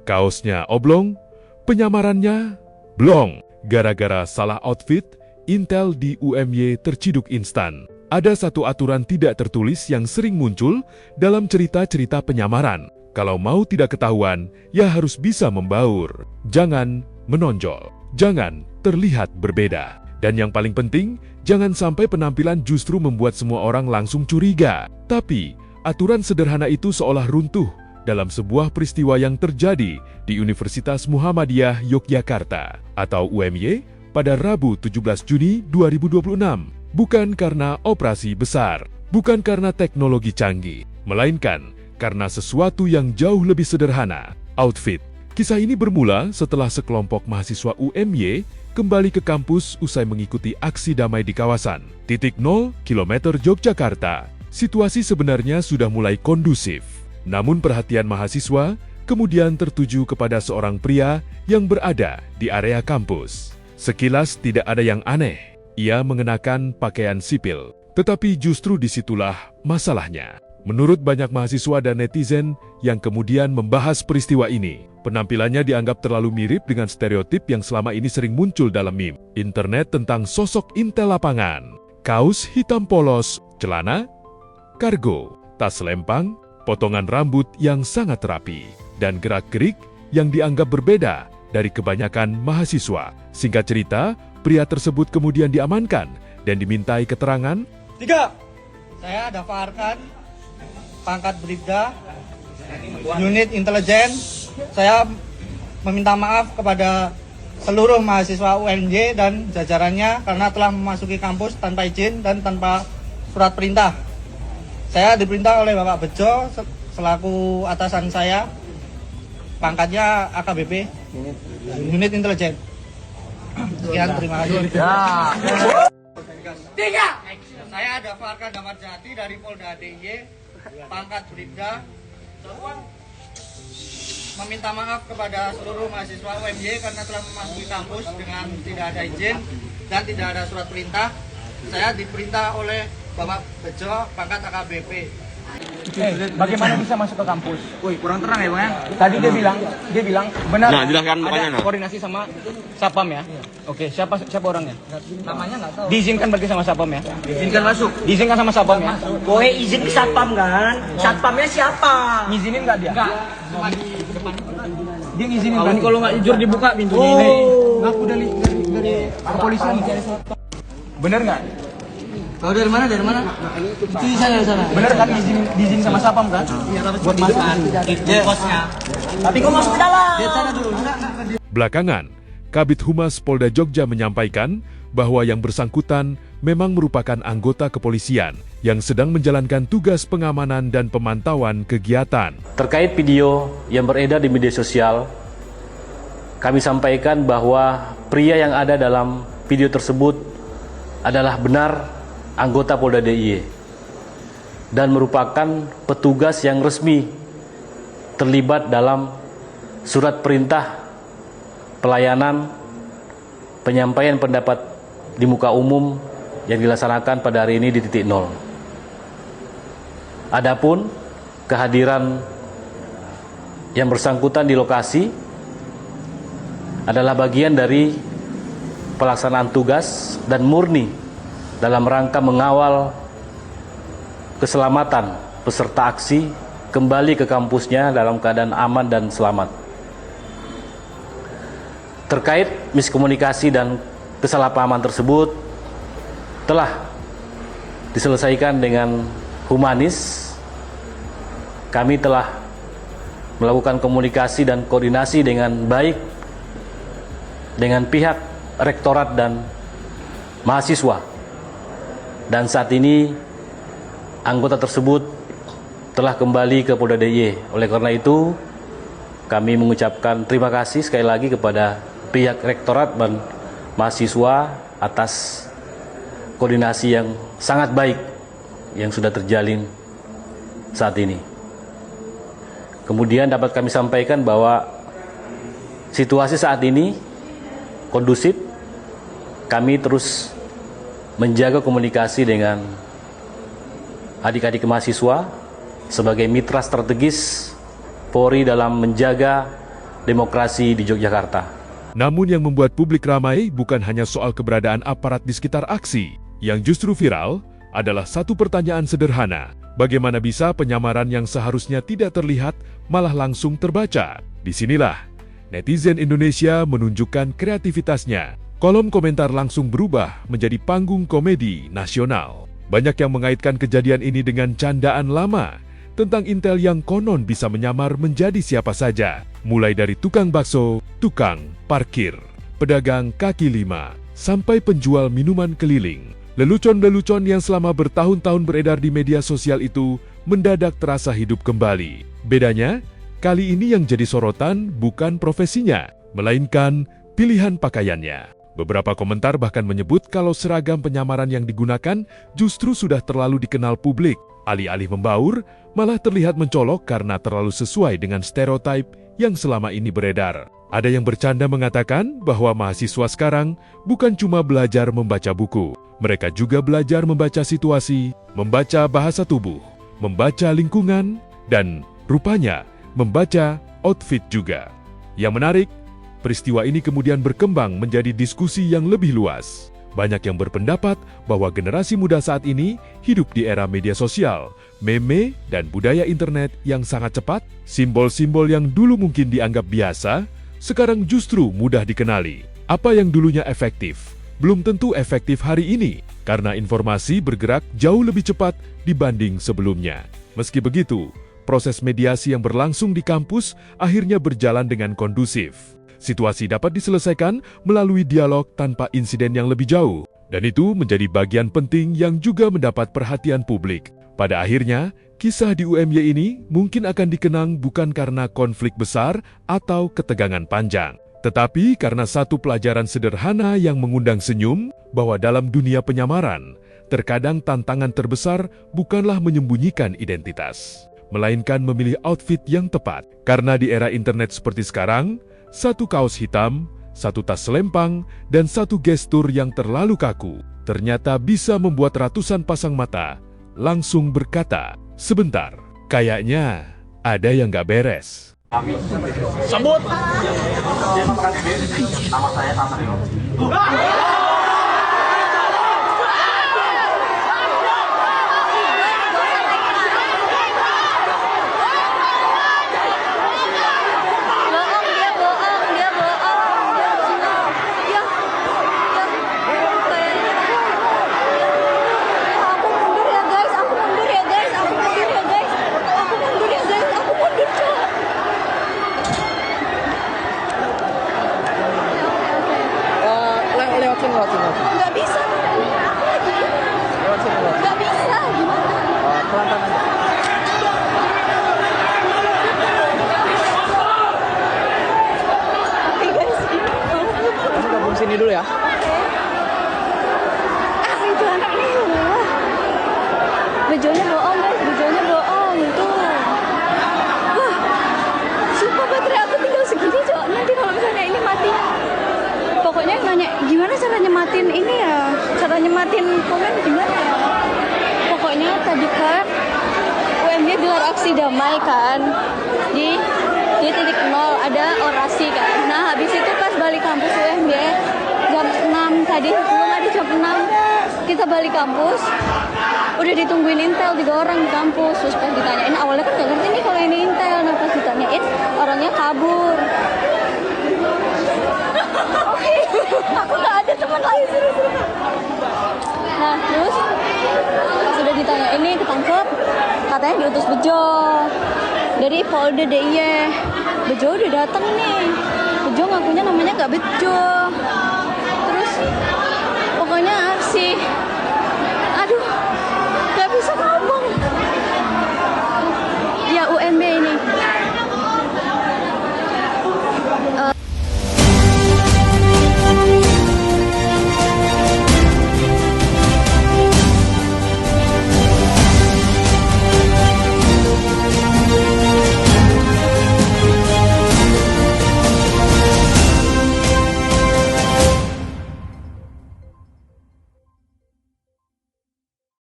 Kaosnya oblong, penyamarannya blong. Gara-gara salah outfit, intel di UMY terciduk instan. Ada satu aturan tidak tertulis yang sering muncul dalam cerita-cerita penyamaran. Kalau mau tidak ketahuan, ya harus bisa membaur. Jangan menonjol. Jangan terlihat berbeda. Dan yang paling penting, jangan sampai penampilan justru membuat semua orang langsung curiga. Tapi, aturan sederhana itu seolah runtuh dalam sebuah peristiwa yang terjadi di Universitas Muhammadiyah Yogyakarta atau UMY pada Rabu 17 Juni 2026. Bukan karena operasi besar, bukan karena teknologi canggih, melainkan karena sesuatu yang jauh lebih sederhana, outfit. Kisah ini bermula setelah sekelompok mahasiswa UMY kembali ke kampus usai mengikuti aksi damai di kawasan titik 0 km Yogyakarta. Situasi sebenarnya sudah mulai kondusif. Namun perhatian mahasiswa kemudian tertuju kepada seorang pria yang berada di area kampus. Sekilas tidak ada yang aneh. Ia mengenakan pakaian sipil, tetapi justru disitulah masalahnya. Menurut banyak mahasiswa dan netizen yang kemudian membahas peristiwa ini, penampilannya dianggap terlalu mirip dengan stereotip yang selama ini sering muncul dalam meme internet tentang sosok intel lapangan. Kaos hitam polos, celana kargo, tas lempang, potongan rambut yang sangat rapi, dan gerak-gerik yang dianggap berbeda dari kebanyakan mahasiswa. Singkat cerita, pria tersebut kemudian diamankan dan dimintai keterangan. 3. Saya Dava Arkan, pangkat Bribda, unit intelijen. Saya meminta maaf kepada seluruh mahasiswa UMY dan jajarannya karena telah memasuki kampus tanpa izin dan tanpa surat perintah. Saya diperintah oleh Bapak Bejo selaku atasan saya, pangkatnya AKBP, unit intelijen. Sekian, terima kasih. 3. Saya Dava Arkan Damarjati dari Polda DIY, pangkat Bribda, meminta maaf kepada seluruh mahasiswa UMY karena telah memasuki kampus dengan tidak ada izin dan tidak ada surat perintah. Saya diperintah oleh Bapak Bejo, pangkat AKBP. Bagaimana bisa masuk ke kampus? Woi, kurang terang ya, Bang. Tadi dia bilang benar. Nah, jelaskan ada makanya. koordinasi sama Satpam ya? Oke, siapa orangnya? Namanya nggak tahu. Diizinkan pergi sama Satpam ya? Izinkan masuk. Diizinkan sama Satpam ya? Boy izin ke satpam kan? Satpamnya siapa? Ngizinin nggak dia? Enggak. Cuma di depan. Dia ngizinin kan? Kalau nggak jujur dibuka pintunya ini. Ngaku dari kepolisian. Bener nggak? Kau dari mana? Dari mana? Di sana. Bener kan diizin sama Satpam kan? Buat masuk Kosnya. Tapi kok masuk ke dalam? Di sana dulu. Belakangan, Kabid Humas Polda Jogja menyampaikan bahwa yang bersangkutan memang merupakan anggota kepolisian yang sedang menjalankan tugas pengamanan dan pemantauan kegiatan. Terkait video yang beredar di media sosial, kami sampaikan bahwa pria yang ada dalam video tersebut adalah benar anggota Polda DIY dan merupakan petugas yang resmi terlibat dalam surat perintah pelayanan penyampaian pendapat di muka umum yang dilaksanakan pada hari ini di titik 0. Adapun kehadiran yang bersangkutan di lokasi adalah bagian dari pelaksanaan tugas dan murni dalam rangka mengawal keselamatan peserta aksi kembali ke kampusnya dalam keadaan aman dan selamat. Terkait miskomunikasi dan kesalahpahaman tersebut telah diselesaikan dengan humanis. Kami telah melakukan komunikasi dan koordinasi dengan baik dengan pihak rektorat dan mahasiswa. Dan saat ini anggota tersebut telah kembali ke Polda DIY. Oleh karena itu, kami mengucapkan terima kasih sekali lagi kepada pihak rektorat dan mahasiswa atas koordinasi yang sangat baik yang sudah terjalin saat ini. Kemudian dapat kami sampaikan bahwa situasi saat ini kondusif. Kami terus menjaga komunikasi dengan adik-adik mahasiswa sebagai mitra strategis Polri dalam menjaga demokrasi di Yogyakarta. Namun yang membuat publik ramai bukan hanya soal keberadaan aparat di sekitar aksi. Yang justru viral adalah satu pertanyaan sederhana. Bagaimana bisa penyamaran yang seharusnya tidak terlihat malah langsung terbaca? Disinilah netizen Indonesia menunjukkan kreativitasnya. Kolom komentar langsung berubah menjadi panggung komedi nasional. Banyak yang mengaitkan kejadian ini dengan candaan lama tentang Intel yang konon bisa menyamar menjadi siapa saja. Mulai dari tukang bakso, tukang parkir, pedagang kaki lima, sampai penjual minuman keliling. Lelucon-lelucon yang selama bertahun-tahun beredar di media sosial itu mendadak terasa hidup kembali. Bedanya, kali ini yang jadi sorotan bukan profesinya, melainkan pilihan pakaiannya. Beberapa komentar bahkan menyebut kalau seragam penyamaran yang digunakan justru sudah terlalu dikenal publik. Alih-alih membaur, malah terlihat mencolok karena terlalu sesuai dengan stereotip yang selama ini beredar. Ada yang bercanda mengatakan bahwa mahasiswa sekarang bukan cuma belajar membaca buku. Mereka juga belajar membaca situasi, membaca bahasa tubuh, membaca lingkungan, dan rupanya membaca outfit juga. Yang menarik, peristiwa ini kemudian berkembang menjadi diskusi yang lebih luas. Banyak yang berpendapat bahwa generasi muda saat ini hidup di era media sosial, meme, dan budaya internet yang sangat cepat. Simbol-simbol yang dulu mungkin dianggap biasa, sekarang justru mudah dikenali. Apa yang dulunya efektif, belum tentu efektif hari ini, karena informasi bergerak jauh lebih cepat dibanding sebelumnya. Meski begitu, proses mediasi yang berlangsung di kampus akhirnya berjalan dengan kondusif. Situasi dapat diselesaikan melalui dialog tanpa insiden yang lebih jauh, dan itu menjadi bagian penting yang juga mendapat perhatian publik. Pada akhirnya, kisah di UMY ini mungkin akan dikenang bukan karena konflik besar atau ketegangan panjang, tetapi karena satu pelajaran sederhana yang mengundang senyum bahwa dalam dunia penyamaran, terkadang tantangan terbesar bukanlah menyembunyikan identitas, melainkan memilih outfit yang tepat. Karena di era internet seperti sekarang, satu kaos hitam, satu tas selempang, dan satu gestur yang terlalu kaku ternyata bisa membuat ratusan pasang mata langsung berkata, "Sebentar, kayaknya ada yang gak beres." Sambut. Nama saya Tasrio. Nggak bisa. Nggak bisa, gimana? Pelan-pelan aja. Oke guys, Kamu gabung sini dulu ya. itu anak nih. Bejonya bohong guys, bejonya bohong tuh. Wah, sumpah baterai aku tinggal segini cok. Nanti kalau misalnya ini mati, pokoknya nanya gimana cara nyematin ini ya, cara nyematin komen gimana ya. Pokoknya tadi kan UMY gelar aksi damai kan di titik nol, ada orasi kan. Nah habis itu pas balik kampus UMY jam 6 tadi, belum ada jam 6 kita balik kampus, udah ditungguin Intel 3 orang di kampus. Terus pas ditanyain, awalnya kan gak ngerti nih kalau ini Intel. Nah pas ditanyain orangnya kabur. Aku gak ada teman lain, seru-seru. Nah terus sudah ditanya ini ketangkep, katanya diutus Bejo dari Polda DIY. Bejo udah datang nih. Bejo ngakunya namanya gak Bejo. Terus